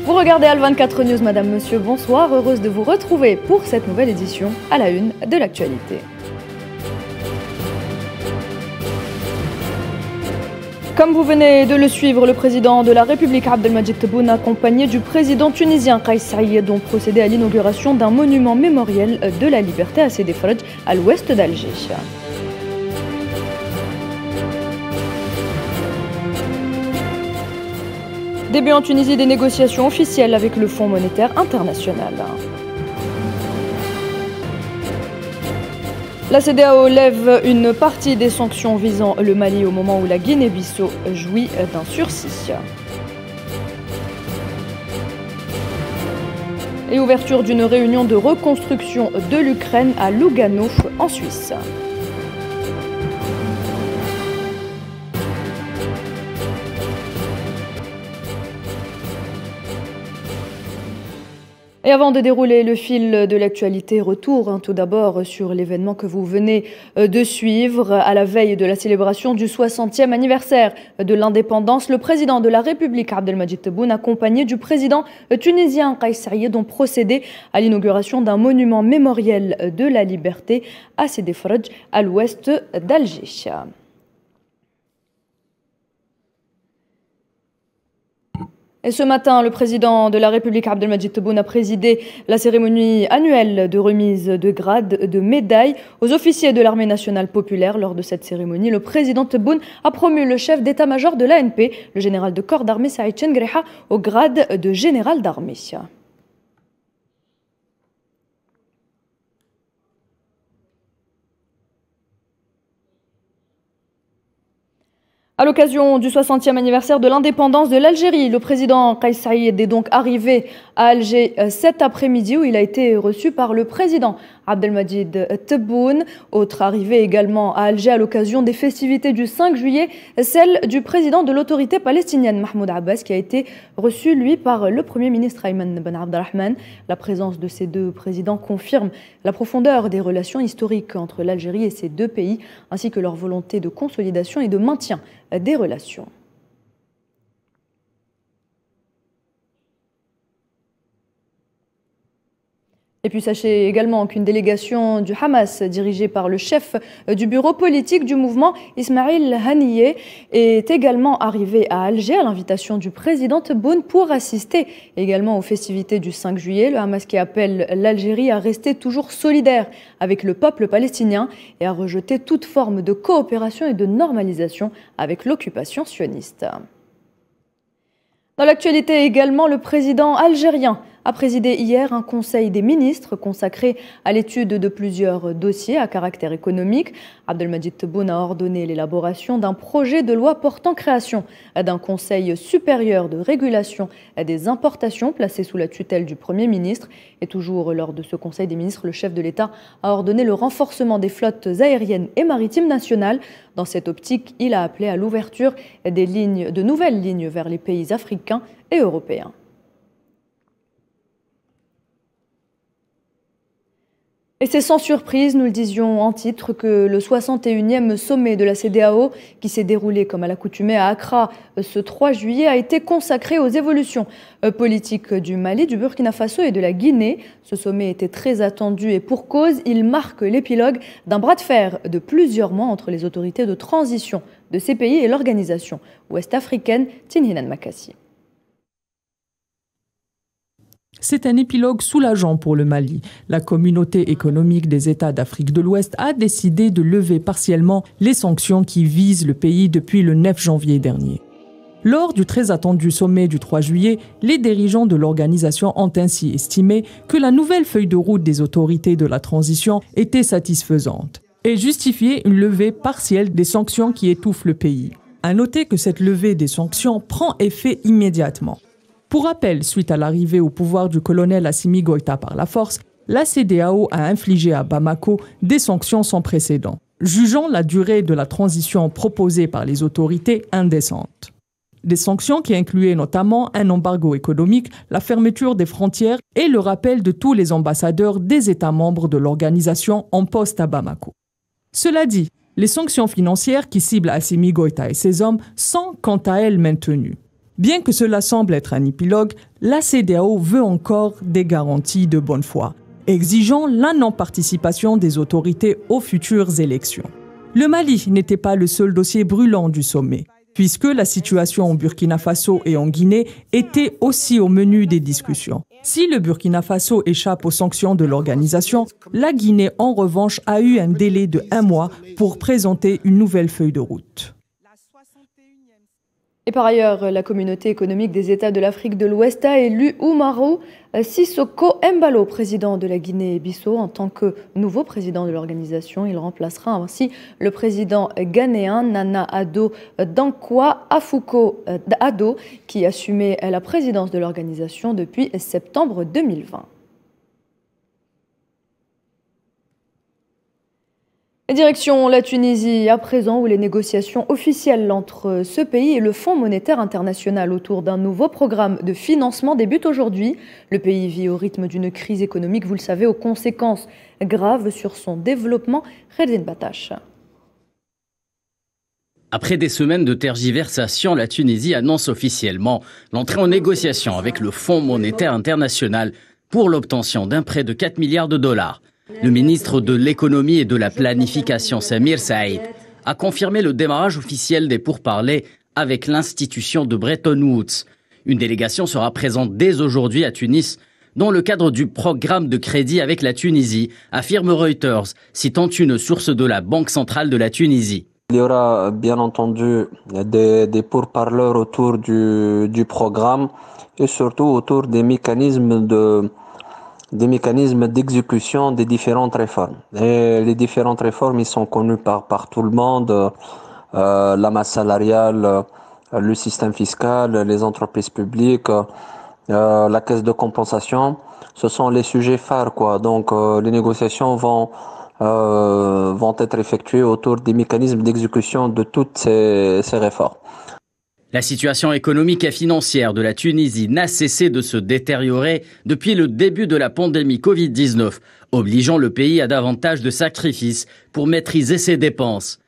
Vous regardez Al24 News, madame, monsieur, bonsoir. Heureuse de vous retrouver pour cette nouvelle édition à la une de l'actualité. Comme vous venez de le suivre, le président de la République, Abdelmadjid Tebboune, accompagné du président tunisien Kais Saïed, ont procédé à l'inauguration d'un monument mémoriel de la liberté à Sidi Fradj, à l'ouest d'Alger. Début en Tunisie des négociations officielles avec le Fonds monétaire international. La CEDEAO lève une partie des sanctions visant le Mali au moment où la Guinée-Bissau jouit d'un sursis. Et ouverture d'une réunion de reconstruction de l'Ukraine à Lugano, en Suisse. Et avant de dérouler le fil de l'actualité, retour tout d'abord sur l'événement que vous venez de suivre. À la veille de la célébration du 60e anniversaire de l'indépendance, le président de la République, Abdelmadjid Tebboune, accompagné du président tunisien Kais Saïed, ont procédé à l'inauguration d'un monument mémoriel de la liberté à Sidi Fradj, à l'ouest d'Alger. Et ce matin, le président de la République, Abdelmadjid Tebboune, a présidé la cérémonie annuelle de remise de grades de médailles aux officiers de l'armée nationale populaire. Lors de cette cérémonie, le président Tebboune a promu le chef d'état-major de l'ANP, le général de corps d'armée Saïd Chengreha, au grade de général d'armée. À l'occasion du 60e anniversaire de l'indépendance de l'Algérie, le président Kais Saïed est donc arrivé à Alger cet après-midi où il a été reçu par le président Abdelmadjid Tebboune. Autre arrivée également à Alger à l'occasion des festivités du 5 juillet, celle du président de l'autorité palestinienne Mahmoud Abbas qui a été reçu lui par le premier ministre Ayman Ben Abdelrahman. La présence de ces deux présidents confirme la profondeur des relations historiques entre l'Algérie et ces deux pays ainsi que leur volonté de consolidation et de maintien des relations. Et puis sachez également qu'une délégation du Hamas dirigée par le chef du bureau politique du mouvement Ismail Haniyeh est également arrivée à Alger à l'invitation du président Tebboune pour assister également aux festivités du 5 juillet. Le Hamas qui appelle l'Algérie à rester toujours solidaire avec le peuple palestinien et à rejeter toute forme de coopération et de normalisation avec l'occupation sioniste. Dans l'actualité également, le président algérien a présidé hier un conseil des ministres consacré à l'étude de plusieurs dossiers à caractère économique. Abdelmadjid Tebboune a ordonné l'élaboration d'un projet de loi portant création d'un conseil supérieur de régulation des importations placé sous la tutelle du Premier ministre. Et toujours lors de ce conseil des ministres, le chef de l'État a ordonné le renforcement des flottes aériennes et maritimes nationales. Dans cette optique, il a appelé à l'ouverture de nouvelles lignes vers les pays africains et européens. Et c'est sans surprise, nous le disions en titre, que le 61e sommet de la CEDEAO, qui s'est déroulé comme à l'accoutumée à Accra ce 3 juillet, a été consacré aux évolutions politiques du Mali, du Burkina Faso et de la Guinée. Ce sommet était très attendu et pour cause, il marque l'épilogue d'un bras de fer de plusieurs mois entre les autorités de transition de ces pays et l'organisation ouest-africaine Tinhinan Makassi. C'est un épilogue soulageant pour le Mali. La communauté économique des États d'Afrique de l'Ouest a décidé de lever partiellement les sanctions qui visent le pays depuis le 9 janvier dernier. Lors du très attendu sommet du 3 juillet, les dirigeants de l'organisation ont ainsi estimé que la nouvelle feuille de route des autorités de la transition était satisfaisante et justifiait une levée partielle des sanctions qui étouffent le pays. À noter que cette levée des sanctions prend effet immédiatement. Pour rappel, suite à l'arrivée au pouvoir du colonel Assimi Goïta par la force, la CEDEAO a infligé à Bamako des sanctions sans précédent, jugeant la durée de la transition proposée par les autorités indécente. Des sanctions qui incluaient notamment un embargo économique, la fermeture des frontières et le rappel de tous les ambassadeurs des États membres de l'organisation en poste à Bamako. Cela dit, les sanctions financières qui ciblent Assimi Goïta et ses hommes sont quant à elles maintenues. Bien que cela semble être un épilogue, la CEDEAO veut encore des garanties de bonne foi, exigeant la non-participation des autorités aux futures élections. Le Mali n'était pas le seul dossier brûlant du sommet, puisque la situation au Burkina Faso et en Guinée était aussi au menu des discussions. Si le Burkina Faso échappe aux sanctions de l'organisation, la Guinée, en revanche, a eu un délai de 1 mois pour présenter une nouvelle feuille de route. Et par ailleurs, la communauté économique des États de l'Afrique de l'Ouest a élu Umaru Sissoko Embalo, président de la Guinée-Bissau, en tant que nouveau président de l'organisation. Il remplacera ainsi le président ghanéen Nana Addo Dankwa Akufo-Addo, qui assumait la présidence de l'organisation depuis septembre 2020. Direction la Tunisie à présent, où les négociations officielles entre ce pays et le Fonds monétaire international autour d'un nouveau programme de financement débutent aujourd'hui. Le pays vit au rythme d'une crise économique, vous le savez, aux conséquences graves sur son développement. Kherdin Batache. Après des semaines de tergiversation, la Tunisie annonce officiellement l'entrée en négociation avec le Fonds monétaire international pour l'obtention d'un prêt de 4 milliards de dollars. Le ministre de l'économie et de la planification, Samir Saïd, a confirmé le démarrage officiel des pourparlers avec l'institution de Bretton Woods. Une délégation sera présente dès aujourd'hui à Tunis dans le cadre du programme de crédit avec la Tunisie, affirme Reuters, citant une source de la Banque centrale de la Tunisie. Il y aura bien entendu des pourparlers autour du programme et surtout autour des mécanismes d'exécution des différentes réformes. Et les différentes réformes, ils sont connues par tout le monde, la masse salariale, le système fiscal, les entreprises publiques, la caisse de compensation. Ce sont les sujets phares, quoi. Donc, les négociations vont être effectuées autour des mécanismes d'exécution de toutes ces réformes. La situation économique et financière de la Tunisie n'a cessé de se détériorer depuis le début de la pandémie Covid-19, obligeant le pays à davantage de sacrifices pour maîtriser ses dépenses.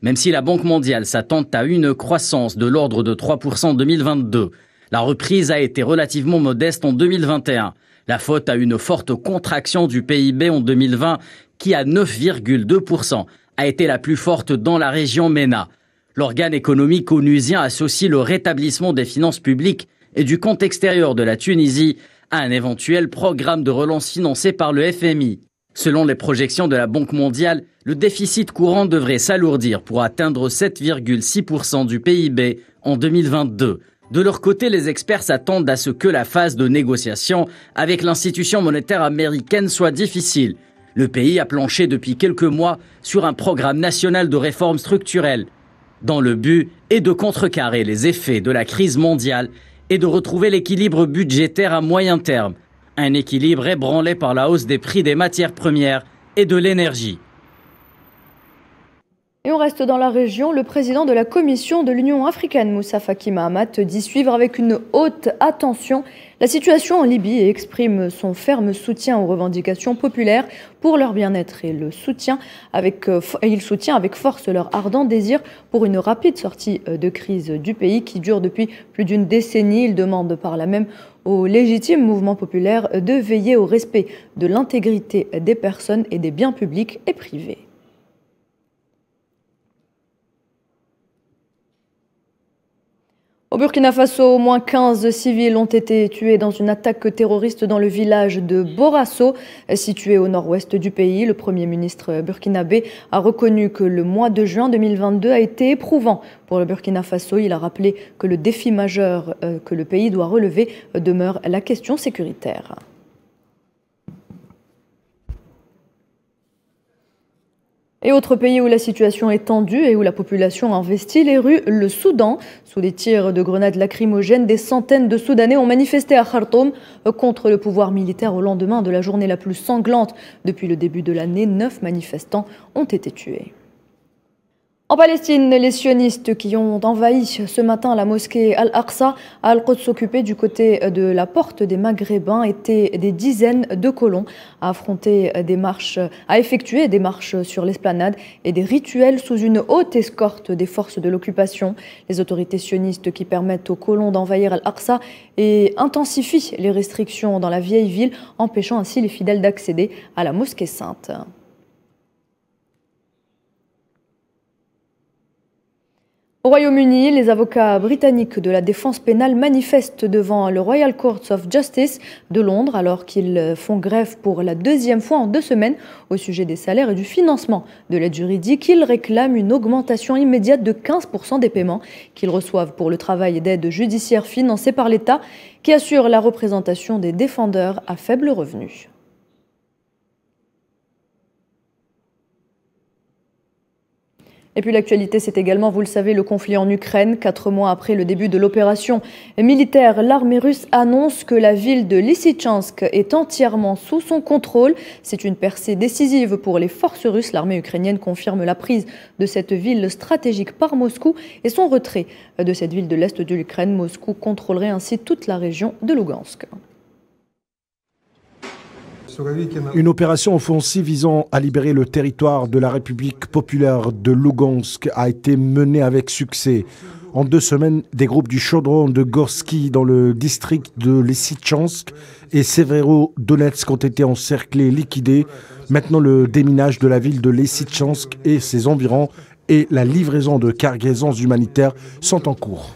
Même si la Banque mondiale s'attend à une croissance de l'ordre de 3% en 2022, la reprise a été relativement modeste en 2021. La faute à une forte contraction du PIB en 2020 qui, à 9,2%, a été la plus forte dans la région MENA. L'organe économique onusien associe le rétablissement des finances publiques et du compte extérieur de la Tunisie à un éventuel programme de relance financé par le FMI. Selon les projections de la Banque mondiale, le déficit courant devrait s'alourdir pour atteindre 7,6% du PIB en 2022. De leur côté, les experts s'attendent à ce que la phase de négociation avec l'institution monétaire américaine soit difficile. Le pays a planché depuis quelques mois sur un programme national de réformes structurelles, dans le but est de contrecarrer les effets de la crise mondiale et de retrouver l'équilibre budgétaire à moyen terme, un équilibre ébranlé par la hausse des prix des matières premières et de l'énergie. Et on reste dans la région. Le président de la Commission de l'Union africaine, Moussa Faki Mahamat, dit suivre avec une haute attention la situation en Libye et exprime son ferme soutien aux revendications populaires pour leur bien-être et il soutient avec force leur ardent désir pour une rapide sortie de crise du pays qui dure depuis plus d'une décennie. Il demande par là même au légitime mouvement populaire de veiller au respect de l'intégrité des personnes et des biens publics et privés. Au Burkina Faso, au moins 15 civils ont été tués dans une attaque terroriste dans le village de Borasso, situé au nord-ouest du pays. Le Premier ministre burkinabé a reconnu que le mois de juin 2022 a été éprouvant pour le Burkina Faso. Il a rappelé que le défi majeur que le pays doit relever demeure la question sécuritaire. Et autre pays où la situation est tendue et où la population investit les rues, le Soudan. Sous des tirs de grenades lacrymogènes, des centaines de Soudanais ont manifesté à Khartoum contre le pouvoir militaire au lendemain de la journée la plus sanglante depuis le début de l'année. 9 manifestants ont été tués. En Palestine, les sionistes qui ont envahi ce matin la mosquée Al-Aqsa à Al-Quds, occupée du côté de la porte des Maghrébins, étaient des dizaines de colons à effectuer des marches sur l'esplanade et des rituels sous une haute escorte des forces de l'occupation. Les autorités sionistes qui permettent aux colons d'envahir Al-Aqsa et intensifient les restrictions dans la vieille ville, empêchant ainsi les fidèles d'accéder à la mosquée sainte. Au Royaume-Uni, les avocats britanniques de la défense pénale manifestent devant le Royal Court of Justice de Londres alors qu'ils font grève pour la deuxième fois en 2 semaines au sujet des salaires et du financement de l'aide juridique. Ils réclament une augmentation immédiate de 15% des paiements qu'ils reçoivent pour le travail d'aide judiciaire financé par l'État qui assure la représentation des défendeurs à faible revenu. Et puis l'actualité, c'est également, vous le savez, le conflit en Ukraine. 4 mois après le début de l'opération militaire, l'armée russe annonce que la ville de Lysychansk est entièrement sous son contrôle. C'est une percée décisive pour les forces russes. L'armée ukrainienne confirme la prise de cette ville stratégique par Moscou et son retrait de cette ville de l'Est de l'Ukraine. Moscou contrôlerait ainsi toute la région de Lugansk. Une opération offensive visant à libérer le territoire de la République populaire de Lugansk a été menée avec succès. En 2 semaines, des groupes du chaudron de Gorsky dans le district de Lysychansk et Severodonetsk ont été encerclés et liquidés. Maintenant, le déminage de la ville de Lysychansk et ses environs et la livraison de cargaisons humanitaires sont en cours.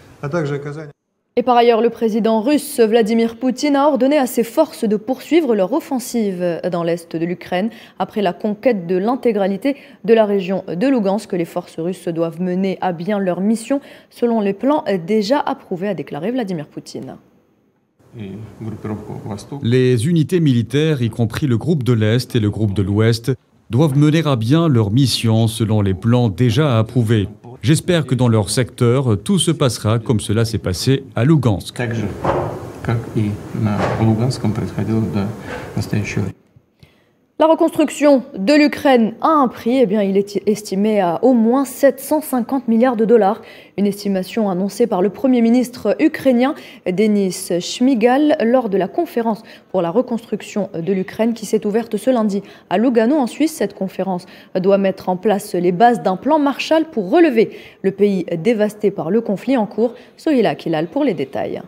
Et par ailleurs, le président russe Vladimir Poutine a ordonné à ses forces de poursuivre leur offensive dans l'est de l'Ukraine. Après la conquête de l'intégralité de la région de Lugansk, les forces russes doivent mener à bien leur mission selon les plans déjà approuvés, a déclaré Vladimir Poutine. Les unités militaires, y compris le groupe de l'Est et le groupe de l'Ouest, doivent mener à bien leur mission selon les plans déjà approuvés. J'espère que dans leur secteur, tout se passera comme cela s'est passé à Lugansk. La reconstruction de l'Ukraine a un prix, il est estimé à au moins 750 milliards de dollars. Une estimation annoncée par le Premier ministre ukrainien Denis Shmyhal lors de la conférence pour la reconstruction de l'Ukraine qui s'est ouverte ce lundi à Lugano en Suisse. Cette conférence doit mettre en place les bases d'un plan Marshall pour relever le pays dévasté par le conflit en cours. Sohila Kilal pour les détails.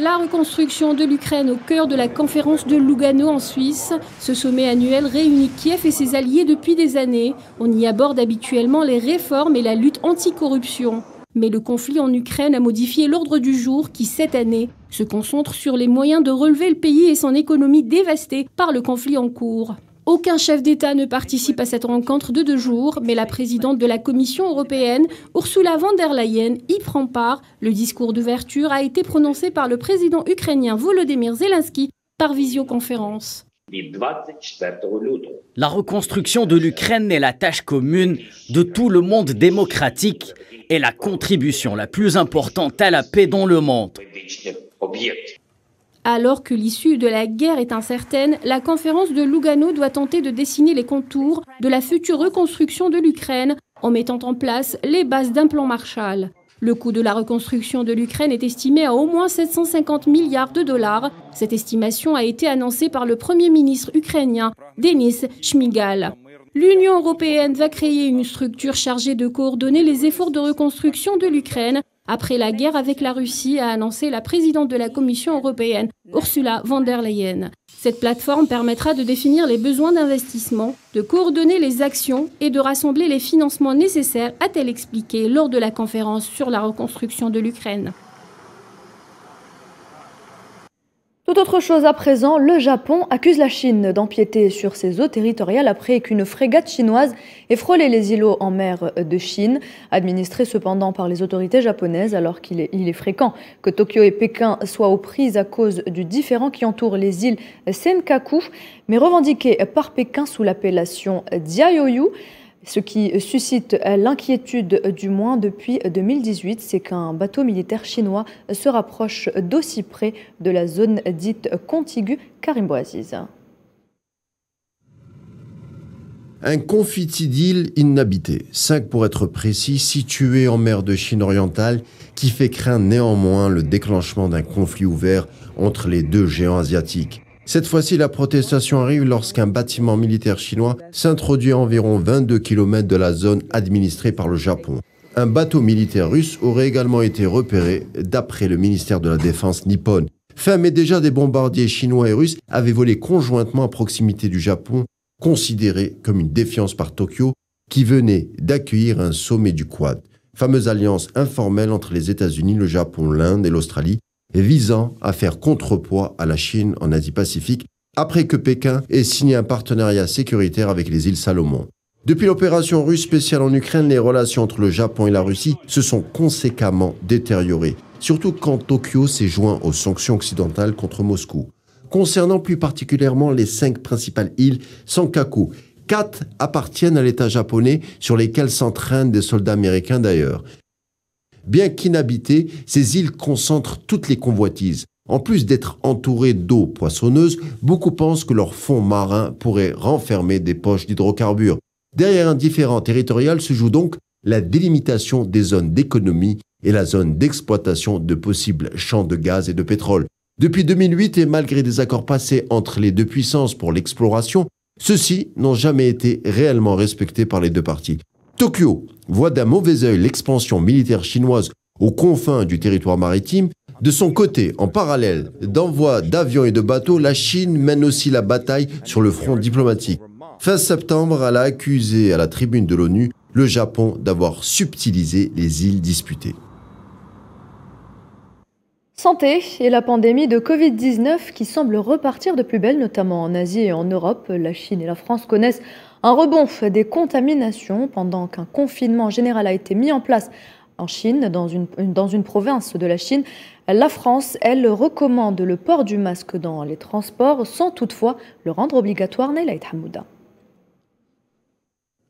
La reconstruction de l'Ukraine au cœur de la conférence de Lugano en Suisse. Ce sommet annuel réunit Kiev et ses alliés depuis des années. On y aborde habituellement les réformes et la lutte anticorruption. Mais le conflit en Ukraine a modifié l'ordre du jour qui, cette année, se concentre sur les moyens de relever le pays et son économie dévastée par le conflit en cours. Aucun chef d'État ne participe à cette rencontre de 2 jours, mais la présidente de la Commission européenne, Ursula von der Leyen, y prend part. Le discours d'ouverture a été prononcé par le président ukrainien Volodymyr Zelensky par visioconférence. La reconstruction de l'Ukraine est la tâche commune de tout le monde démocratique et la contribution la plus importante à la paix dans le monde. Alors que l'issue de la guerre est incertaine, la conférence de Lugano doit tenter de dessiner les contours de la future reconstruction de l'Ukraine en mettant en place les bases d'un plan Marshall. Le coût de la reconstruction de l'Ukraine est estimé à au moins 750 milliards de dollars. Cette estimation a été annoncée par le Premier ministre ukrainien Denis Shmyhal. L'Union européenne va créer une structure chargée de coordonner les efforts de reconstruction de l'Ukraine après la guerre avec la Russie, a annoncé la présidente de la Commission européenne, Ursula von der Leyen. Cette plateforme permettra de définir les besoins d'investissement, de coordonner les actions et de rassembler les financements nécessaires, a-t-elle expliqué lors de la conférence sur la reconstruction de l'Ukraine. Tout autre chose à présent, le Japon accuse la Chine d'empiéter sur ses eaux territoriales après qu'une frégate chinoise ait frôlé les îlots en mer de Chine, administrés cependant par les autorités japonaises, alors qu'il est fréquent que Tokyo et Pékin soient aux prises à cause du différend qui entoure les îles Senkaku, mais revendiquées par Pékin sous l'appellation Diaoyu. Ce qui suscite l'inquiétude du moins depuis 2018, c'est qu'un bateau militaire chinois se rapproche d'aussi près de la zone dite contiguë. Karim Bouaziz. Un confiti d'îles inhabitées, 5 pour être précis, situées en mer de Chine orientale, qui fait craindre néanmoins le déclenchement d'un conflit ouvert entre les deux géants asiatiques. Cette fois-ci, la protestation arrive lorsqu'un bâtiment militaire chinois s'introduit à environ 22 km de la zone administrée par le Japon. Un bateau militaire russe aurait également été repéré, d'après le ministère de la Défense nippon. Fin mai déjà, des bombardiers chinois et russes avaient volé conjointement à proximité du Japon, considéré comme une défiance par Tokyo, qui venait d'accueillir un sommet du Quad, fameuse alliance informelle entre les États-Unis, le Japon, l'Inde et l'Australie, visant à faire contrepoids à la Chine en Asie-Pacifique, après que Pékin ait signé un partenariat sécuritaire avec les îles Salomon. Depuis l'opération russe spéciale en Ukraine, les relations entre le Japon et la Russie se sont conséquemment détériorées, surtout quand Tokyo s'est joint aux sanctions occidentales contre Moscou. Concernant plus particulièrement les 5 principales îles Senkaku, 4 appartiennent à l'État japonais, sur lesquelles s'entraînent des soldats américains d'ailleurs. Bien qu'inhabitées, ces îles concentrent toutes les convoitises. En plus d'être entourées d'eau poissonneuse, beaucoup pensent que leur fond marin pourrait renfermer des poches d'hydrocarbures. Derrière un différend territorial se joue donc la délimitation des zones d'économie et la zone d'exploitation de possibles champs de gaz et de pétrole. Depuis 2008 et malgré des accords passés entre les deux puissances pour l'exploration, ceux-ci n'ont jamais été réellement respectés par les deux parties. Tokyo voit d'un mauvais œil l'expansion militaire chinoise aux confins du territoire maritime. De son côté, en parallèle d'envois d'avions et de bateaux, la Chine mène aussi la bataille sur le front diplomatique. Fin septembre, elle a accusé à la tribune de l'ONU le Japon d'avoir subtilisé les îles disputées. Santé et la pandémie de Covid-19 qui semble repartir de plus belle, notamment en Asie et en Europe. La Chine et la France connaissent un rebond des contaminations pendant qu'un confinement général a été mis en place en Chine, dans une province de la Chine. La France, elle, recommande le port du masque dans les transports sans toutefois le rendre obligatoire. Naylaït Hamouda.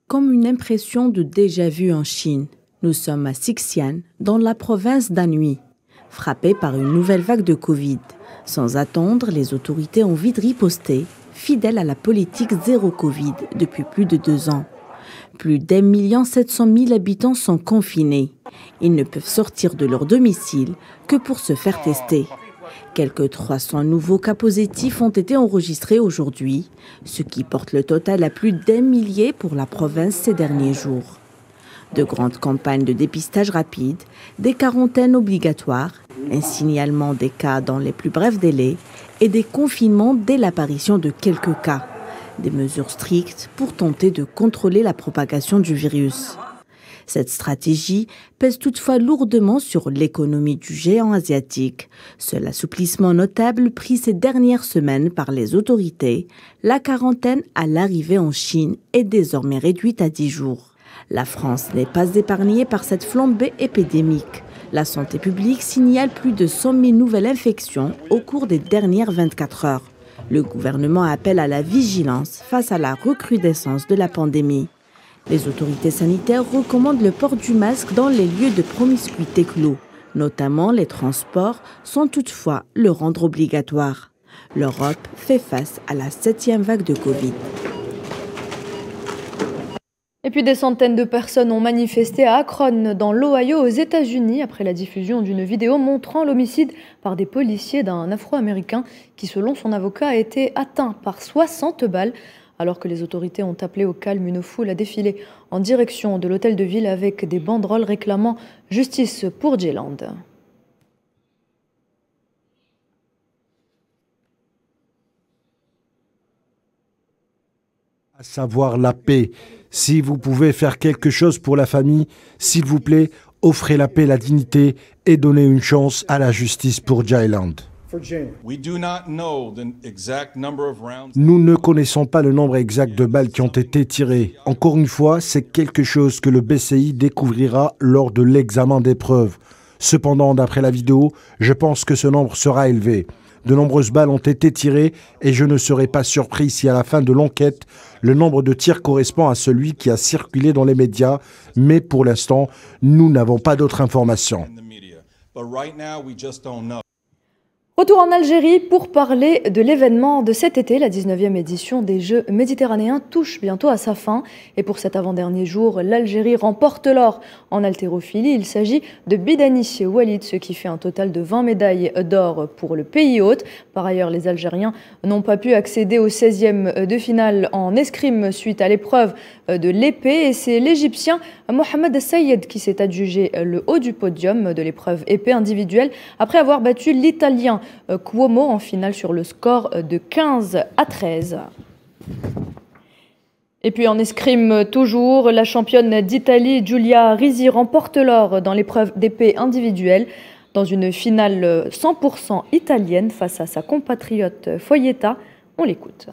Comme une impression de déjà-vu en Chine, nous sommes à Xixian, dans la province d'Anhui. Frappés par une nouvelle vague de Covid. Sans attendre, les autorités ont vite riposté, fidèles à la politique zéro Covid depuis plus de 2 ans. Plus d'1 700 000 habitants sont confinés. Ils ne peuvent sortir de leur domicile que pour se faire tester. Quelques 300 nouveaux cas positifs ont été enregistrés aujourd'hui, ce qui porte le total à plus d'1 millier pour la province ces derniers jours. De grandes campagnes de dépistage rapide, des quarantaines obligatoires, un signalement des cas dans les plus brefs délais et des confinements dès l'apparition de quelques cas. Des mesures strictes pour tenter de contrôler la propagation du virus. Cette stratégie pèse toutefois lourdement sur l'économie du géant asiatique. Seul assouplissement notable pris ces dernières semaines par les autorités, la quarantaine à l'arrivée en Chine est désormais réduite à 10 jours. La France n'est pas épargnée par cette flambée épidémique. La santé publique signale plus de 100 000 nouvelles infections au cours des dernières 24 heures. Le gouvernement appelle à la vigilance face à la recrudescence de la pandémie. Les autorités sanitaires recommandent le port du masque dans les lieux de promiscuité clos, notamment les transports, sans toutefois le rendre obligatoire. L'Europe fait face à la 7e vague de Covid. Et puis des centaines de personnes ont manifesté à Akron, dans l'Ohio, aux États-Unis, après la diffusion d'une vidéo montrant l'homicide par des policiers d'un Afro-Américain qui, selon son avocat, a été atteint par 60 balles. Alors que les autorités ont appelé au calme, une foule a défilé en direction de l'hôtel de ville avec des banderoles réclamant justice pour Jayland. À savoir la paix. Si vous pouvez faire quelque chose pour la famille, s'il vous plaît, offrez la paix, la dignité et donnez une chance à la justice pour Jayland. Nous ne connaissons pas le nombre exact de balles qui ont été tirées. Encore une fois, c'est quelque chose que le BCI découvrira lors de l'examen des preuves. Cependant, d'après la vidéo, je pense que ce nombre sera élevé. De nombreuses balles ont été tirées et je ne serais pas surpris si à la fin de l'enquête, le nombre de tirs correspond à celui qui a circulé dans les médias. Mais pour l'instant, nous n'avons pas d'autres informations. Retour en Algérie pour parler de l'événement de cet été. La 19e édition des Jeux méditerranéens touche bientôt à sa fin. Et pour cet avant-dernier jour, l'Algérie remporte l'or en haltérophilie. Il s'agit de Bidani Walid, ce qui fait un total de 20 médailles d'or pour le pays hôte. Par ailleurs, les Algériens n'ont pas pu accéder au 16e de finale en escrime suite à l'épreuve de l'épée. Et c'est l'Égyptien Mohamed Sayed qui s'est adjugé le haut du podium de l'épreuve épée individuelle après avoir battu l'Italien Cuomo en finale sur le score de 15-13. Et puis en escrime toujours, la championne d'Italie Giulia Risi remporte l'or dans l'épreuve d'épée individuelle dans une finale 100% italienne face à sa compatriote Foietta. On l'écoute.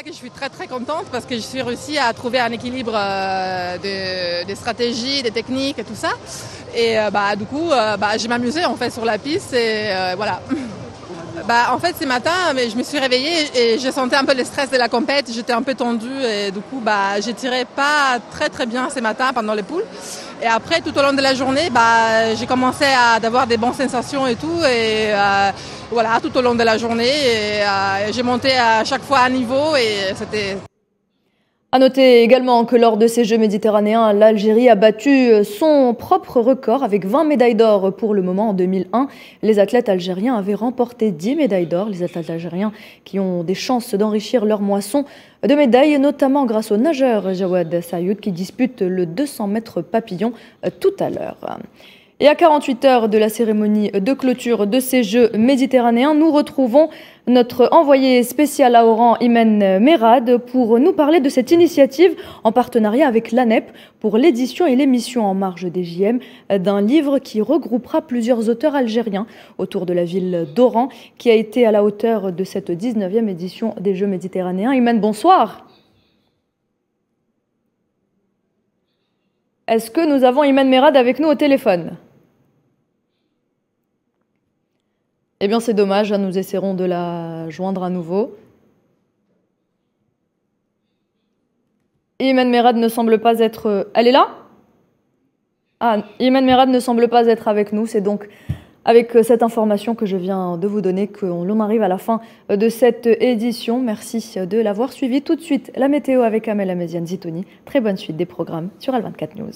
Je suis très contente parce que je suis réussi à trouver un équilibre des stratégies, des techniques et tout ça. Et du coup, j'ai m'amusé en fait sur la piste et voilà. En fait, ce matin, je me suis réveillée et je sentais un peu le stress de la compète. J'étais un peu tendue et du coup, j'ai tiré pas très bien ce matin pendant les poules. Et après, tout au long de la journée, j'ai commencé à avoir des bonnes sensations et tout. Et voilà, tout au long de la journée, et j'ai monté à chaque fois un niveau et c'était... À noter également que lors de ces Jeux méditerranéens, l'Algérie a battu son propre record avec 20 médailles d'or pour le moment en 2001. Les athlètes algériens avaient remporté 10 médailles d'or. Les athlètes algériens qui ont des chances d'enrichir leur moisson de médailles, notamment grâce au nageur Jawad Sayoud qui dispute le 200 mètres papillon tout à l'heure. Et à 48 heures de la cérémonie de clôture de ces Jeux méditerranéens, nous retrouvons notre envoyé spécial à Oran, Imen Merad, pour nous parler de cette initiative en partenariat avec l'ANEP pour l'édition et l'émission en marge des JM d'un livre qui regroupera plusieurs auteurs algériens autour de la ville d'Oran, qui a été à la hauteur de cette 19e édition des Jeux méditerranéens. Imen, bonsoir. Est-ce que nous avons Imen Merad avec nous au téléphone ? Eh bien, c'est dommage, nous essaierons de la joindre à nouveau. Imen Merad ne semble pas être... Elle est là ? Ah, Imen Merad ne semble pas être avec nous. C'est donc avec cette information que je viens de vous donner qu'on arrive à la fin de cette édition. Merci de l'avoir suivi. Tout de suite, la météo avec Amel Améziane Zitouni. Très bonne suite des programmes sur Al24 News.